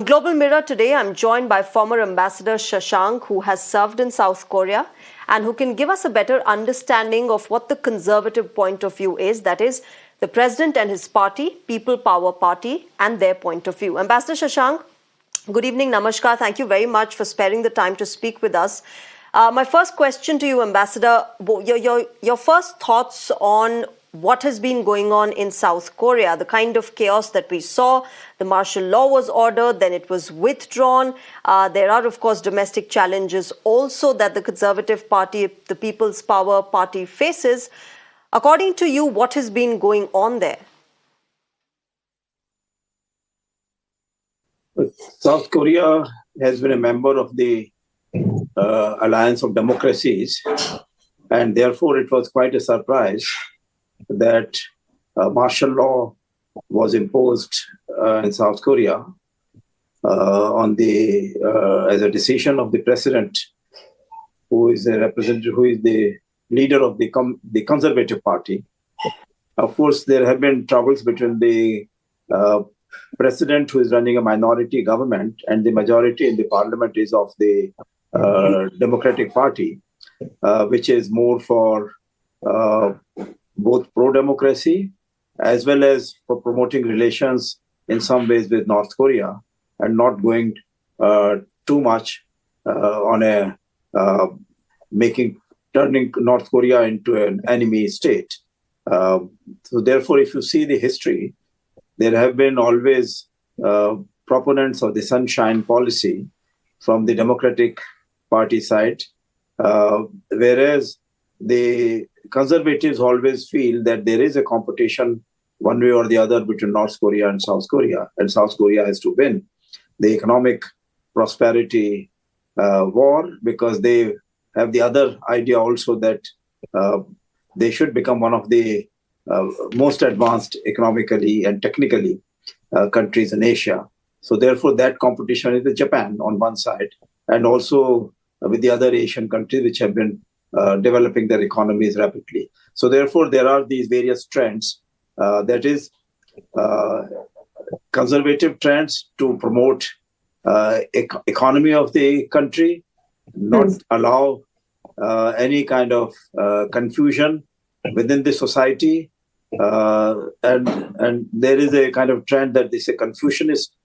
Global Mirror today, I'm joined by former Ambassador Shashank, who has served in South Korea and who can give us a better understanding of what the conservative point of view is, that is, the president and his party, People Power Party, and their point of view. Ambassador Shashank, good evening, namaskar. Thank you very much for sparing the time to speak with us. My first question to you, Ambassador, your first thoughts on what has been going on in South Korea, the kind of chaos that we saw. The martial law was ordered, then it was withdrawn. There are, of course, domestic challenges also that the Conservative Party, the People's Power Party faces. According to you, what has been going on there? South Korea has been a member of the Alliance of Democracies, and therefore it was quite a surprise that martial law was imposed in South Korea as a decision of the president, who is a representative, who is the leader of the Conservative Party. Of course, there have been troubles between the president, who is running a minority government, and the majority in the parliament is of the Democratic Party, which is more for both pro-democracy as well as for promoting relations in some ways with North Korea, and not going too much on turning North Korea into an enemy state. So therefore, if you see the history, there have been always proponents of the sunshine policy from the Democratic Party side, whereas the conservatives always feel that there is a competition one way or the other between North Korea and South Korea has to win the economic prosperity war, because they have the other idea also that they should become one of the most advanced economically and technically countries in Asia. So therefore, that competition is with Japan on one side, and also with the other Asian countries which have been developing their economies rapidly. So therefore, there are these various trends, that is, conservative trends to promote economy of the country, not allow any kind of confusion within the society, and there is a kind of trend that this is a Confucianist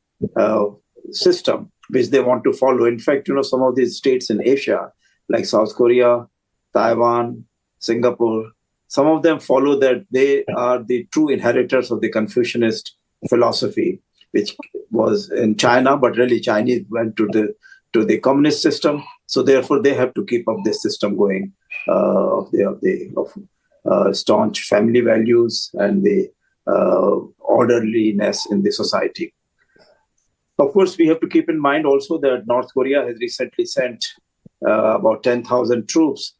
system which they want to follow. In fact, some of these states in Asia, like South Korea, Taiwan, Singapore, some of them follow that they are the true inheritors of the Confucianist philosophy, which was in China, but really Chinese went to the communist system. So therefore, they have to keep up this system going of staunch family values and the orderliness in the society. Of course, we have to keep in mind also that North Korea has recently sent about 10,000 troops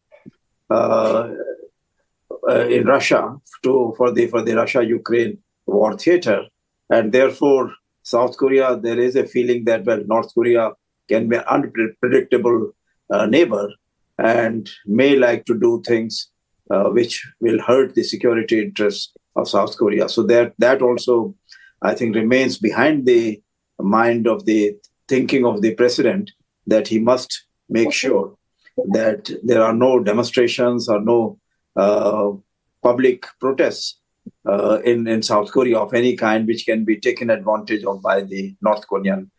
in Russia for the Russia-Ukraine war theater, and therefore South Korea, there is a feeling that North Korea can be an unpredictable neighbor and may like to do things which will hurt the security interests of South Korea. So that also, I think, remains behind the mind of the thinking of the president, that he must make sure that there are no demonstrations or no public protests in South Korea of any kind which can be taken advantage of by the North Korean